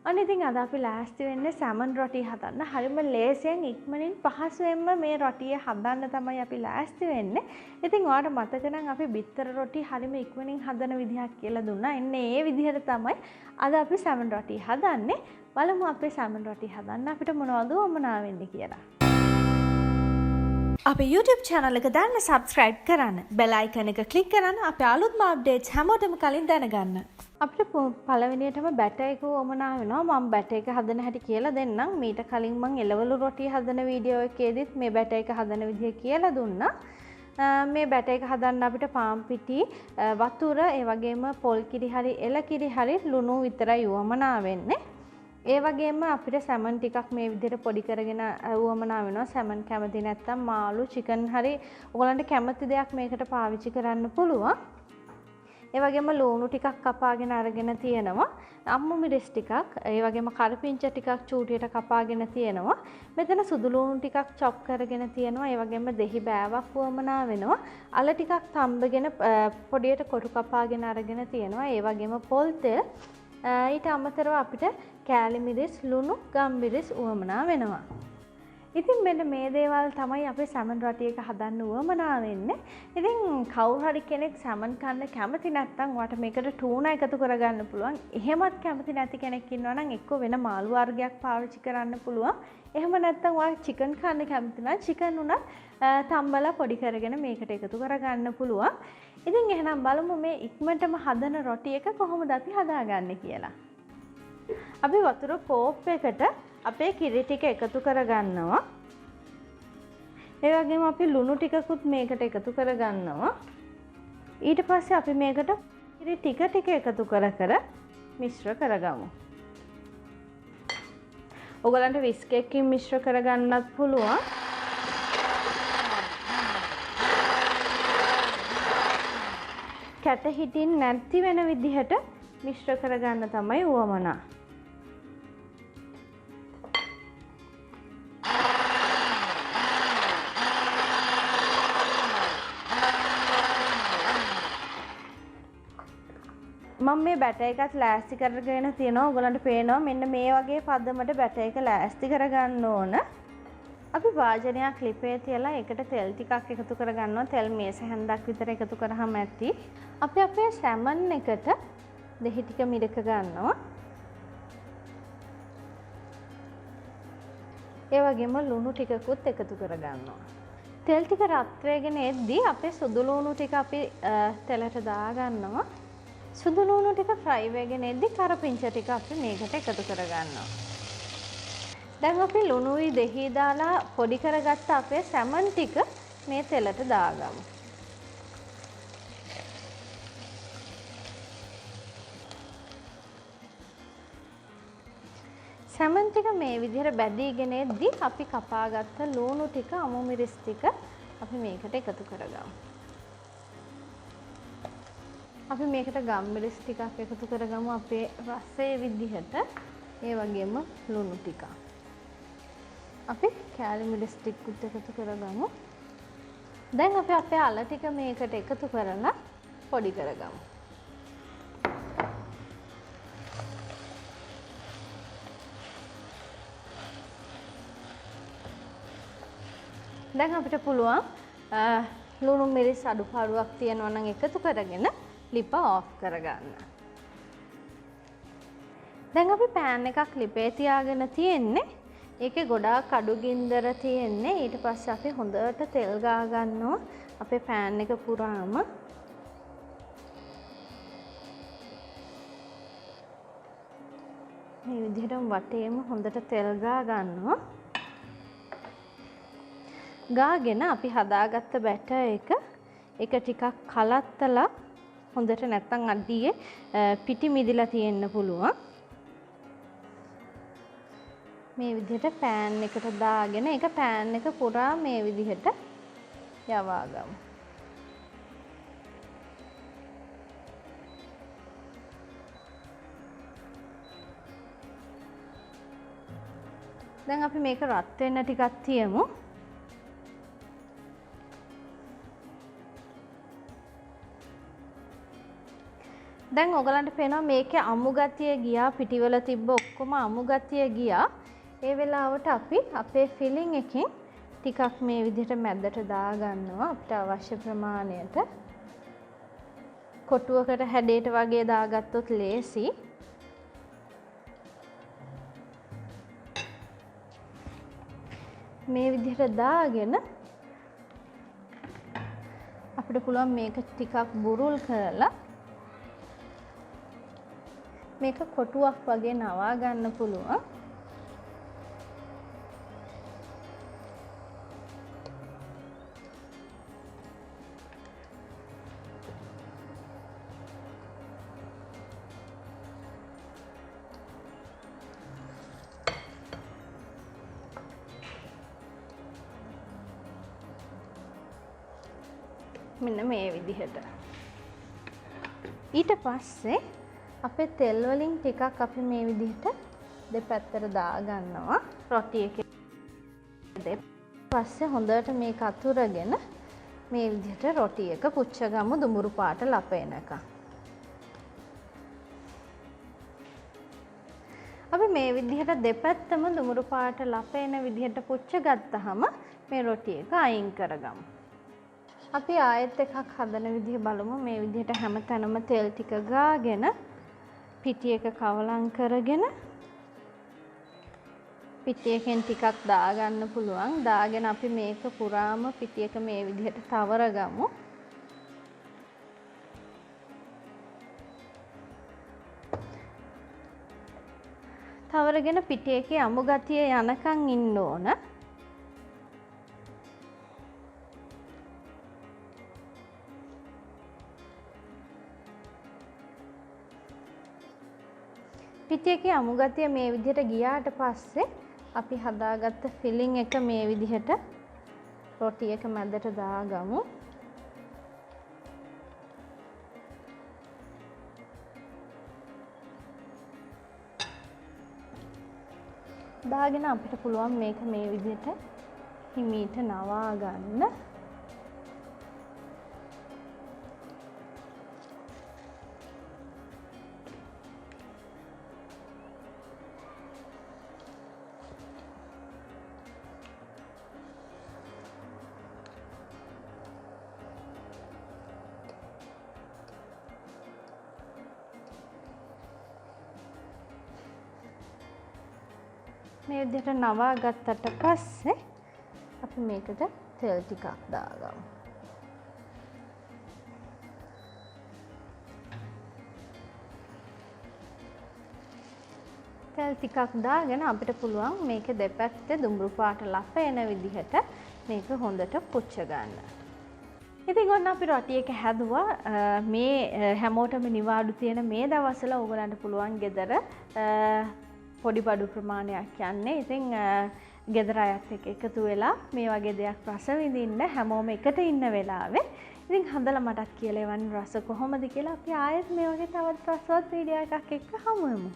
අන්න ඉතින් අද අපි ලෑස්ති වෙන්නේ සැමන් රොටි හදන්න. හරිම ලේසියෙන් ඉක්මනින් පහසුවෙන්ම මේ රොටිය හදන්න තමයි අපි ලෑස්ති වෙන්නේ. ඉතින් ඔයාලට මතක නම් අපි බිත්තර රොටි හරිම ඉක්මනින් හදන විදිහක් කියලා දුන්නා. එන්නේ ඒ විදිහට තමයි අද අපි සැමන් රොටි හදන්නේ. බලමු අපේ සැමන් රොටි හදන්න අපිට මොනවද වමනා වෙන්නේ කියලා. අපේ YouTube channel එක දැන්ම subscribe කරන්න. bell icon එක click කරන්න අපේ අලුත්ම updates හැමෝටම කලින් දැනගන්න. අපිට පළවෙනියටම බැටර් එක වමනා වෙනවා. මම බැටර් එක හදන හැටි කියලා දෙන්නම්. මීට කලින් මම එළවලු රොටි හදන වීඩියෝ එකේදීත් මේ බැටර් එක හදන විදිහ කියලා දුන්නා. මේ බැටර් එක හදන්න අපිට පාන් පිටි, වතුර, ඒ වගේම පොල් කිරි හරි එළ කිරි හරි ලුණු විතරයි වමනා වෙන්නේ. ඒ වගේම අපිට සැමන් ටිකක් මේ විදිහට පොඩි කරගෙන වමනා වෙනවා. සැමන් කැමති නැත්නම් මාළු, චිකන් හරි ඔයගලන්ට කැමති දෙයක් මේකට පාවිච්චි කරන්න පුළුවන්. ඒ වගේම ලුණු ටිකක් කපාගෙන අරගෙන තියෙනවා. අම්මු මිරිස් ටිකක්, ඒ වගේම කරපිංච ටිකක් චූටියට කපාගෙන තියෙනවා. මෙතන සුදු ලුණු ටිකක් චොප් කරගෙන තියෙනවා. ඒ වගේම දෙහි බෑවක් වමනා වෙනවා. අල ටිකක් තම්බගෙන පොඩියට කොටු කපාගෙන අරගෙන තියෙනවා. ඒ වගේම පොල් තෙල්, ඊට අමතරව අපිට කෑලි මිරිස්, ලුණු, ගම්මිරිස් වමනා වෙනවා. ඉතින් මෙන්න මේ දේවල් තමයි අපි සැමන් රොටි එක හදන්න වමනා වෙන්නේ. ඉතින් කවුරු හරි කෙනෙක් සැමන් කන්න කැමති නැත්නම් ඔයාලට මේකට ටූනා එකතු කරගන්න පුළුවන්. එහෙමත් කැමති නැති කෙනෙක් ඉන්නවා නම් එක්ක වෙන මාළු වර්ගයක් පාවිච්චි කරන්න පුළුවන්. එහෙම නැත්නම් ඔයාලා චිකන් කන්න කැමති නම් චිකන් උනත් තම්බලා පොඩි කරගෙන මේකට එකතු කරගන්න පුළුවන්. ඉතින් එහෙනම් බලමු මේ ඉක්මනටම හදන රොටි එක කොහොමද අපි හදාගන්නේ කියලා. අපි වතුර කෝප් එකට අපේ කිරි ටික එකතු කරගන්නවා. ඒ වගේම අපි ලුණු ටිකකුත් මේකට එකතු කරගන්නවා. ඊට පස්සේ අපි මේකට කිරි ටික ටික එකතු කර මිශ්‍ර කරගමු. ඔයගලන්ට විස්ක් එකකින් මිශ්‍ර කරගන්නත් පුළුවන්. කැට හිටින් නැති වෙන විදිහට මිශ්‍ර කරගන්න තමයි වමනා. මම මේ බැටර් එකත් ලෑස්ති කරගෙන තියෙනවා. ඔයගලන්ට පේනවා මෙන්න මේ වගේ පදමට බැටර් එක ලෑස්ති කරගන්න ඕන. අපි වාජනයක් ලිපේ තියලා ඒකට තෙල් ටිකක් එකතු කරගන්නවා. තෙල් මේස හැන්දක් විතර එකතු කරාම ඇති. අපි අපේ සැමන් එකට දෙහි ටික මිරික ගන්නවා. ඒ වගේම ලුණු ටිකකුත් එකතු කරගන්නවා. තෙල් ටික රත් වෙගෙන එද්දී අපේ සුදු ලුණු ටික අපි තෙලට දාගන්නවා. සුදු ලුණු ටික ෆ්‍රයි වෙගෙන එද්දී කරපිංච ටික අපි මේකට එකතු කරගන්නවා. දැන් අපි ලුණුයි දෙහි දාලා පොඩි කරගත්ත අපේ සැමන් ටික මේ තෙලට දාගමු. සැමන් ටික මේ විදිහට බැදීගෙන එද්දී අපි කපාගත්ත ලුණු ටික, අමු මිරිස් ටික අපි මේකට එකතු කරගමු. අපි මේකට ගම්මිරිස් ටිකක් එකතු කරගමු අපේ රසයේ විදිහට. ඒ වගේම ලුණු ටිකක්. අපි කෑලි මිරිස් ටිකකුත් එකතු කරගමු. දැන් අපි අපේ අල ටික මේකට එකතු කරලා පොඩි කරගමු. දැන් අපිට පුළුවන් ලුණු මිරිස් අඩුපාඩුවක් තියෙනවා නම් එකතු කරගෙන ලිප ඔෆ් කරගන්න. දැන් අපි පෑන් එකක් ලිපේ තියාගෙන තියෙන්නේ. ඒකේ ගොඩාක් අඩු ගින්දර තියෙන්නේ. ඊට පස්සේ අපි හොඳට තෙල් ගා ගන්නවා අපේ පෑන් එක පුරාම. මේ විදිහටම වටේම හොඳට තෙල් ගා ගන්නවා. ගාගෙන අපි හදාගත්ත බැටර් එක ටිකක් කලත්තලා හොඳට නැත්තම් අඩියේ පිටි මිදිලා තියෙන්න පුළුවන්. මේ විදිහට පෑන් එකට දාගෙන ඒක පෑන් එක පුරා මේ විදිහට යවා ගමු. දැන් අපි මේක රත් වෙන්න ටිකක් තියමු. දැන් ඔයගලන්ට පේනවා මේකේ අමු ගතිය ගියා, පිටිවල තිබ්බ ඔක්කොම අමු ගතිය ගියා. ඒ වෙලාවට අපි අපේ ෆිලිං එකෙන් ටිකක් මේ විදිහට මැදට දා ගන්නවා අපිට අවශ්‍ය ප්‍රමාණයට. කොටුවකට හැඩයට වගේ දාගත්තොත් ලේසි. මේ විදිහට දාගෙන අපිට පුළුවන් මේක ටිකක් බුරුල් කරලා මේක කොටුවක් වගේ නවා ගන්න පුළුවන්. මෙන්න මේ විදිහට. ඊට පස්සේ අපේ තෙල් වලින් ටිකක් අපි මේ විදිහට දෙපැත්තට දා ගන්නවා රොටි එකේ. පස්සේ හොඳට මේක අතුරගෙන මේ විදිහට රොටි එක පුච්ච ගමු දුඹුරු පාට ලපේනකම්. අපි මේ විදිහට දෙපැත්තම දුඹුරු පාට ලපේන විදිහට පුච්ච ගත්තාම මේ රොටි එක අයින් කරගමු. අපි ආයෙත් එකක් හදන විදිහ බලමු. මේ විදිහට හැම තැනම තෙල් ටික ගාගෙන පිටි එක කවලම් කරගෙන පිටි එකෙන් ටිකක් දාගන්න පුළුවන්. දාගෙන අපි මේක පුරාම පිටි එක මේ විදිහට තවරගමු. තවරගෙන පිටි එකේ අමු ගතිය යනකම් ඉන්න ඕන. පිටි එකේ අමු ගතිය මේ විදිහට ගියාට පස්සේ අපි හදාගත්ත ෆිලිං එක මේ විදිහට රොටි එක මැදට දාගමු. දාගෙන අපිට පුළුවන් මේක මේ විදිහට හිමීට නවා ගන්න. මේ විදිහට නවා ගත්තට පස්සේ අපි මේකට තෙල් ටිකක් දාගමු. තෙල් ටිකක් දාගෙන අපිට පුළුවන් මේක දෙපැත්තේ දුඹුරු පාට ලපේන විදිහට මේක හොඳට පුච්ච ගන්න. ඉතින් ඔන්න අපි රොටි එක හැදුවා. මේ හැමෝටම නිවාඩු තියෙන මේ දවස්වල ඕගලන්ට පුළුවන් ගෙදර පොඩි බඩු ප්‍රමාණයක් යන්නේ. ඉතින් ගෙදර අයත් එක්ක එකතු වෙලා මේ වගේ දෙයක් රස විඳින්න හැමෝම එකට ඉන්න වෙලාවේ ඉතින් හදලා මටත් කියලා එවන්න රස කොහොමද කියලා අපි ආයෙත් මේ වගේ තවත් රසවත් වීඩියෝ එකක් එක්ක හමු වෙමු.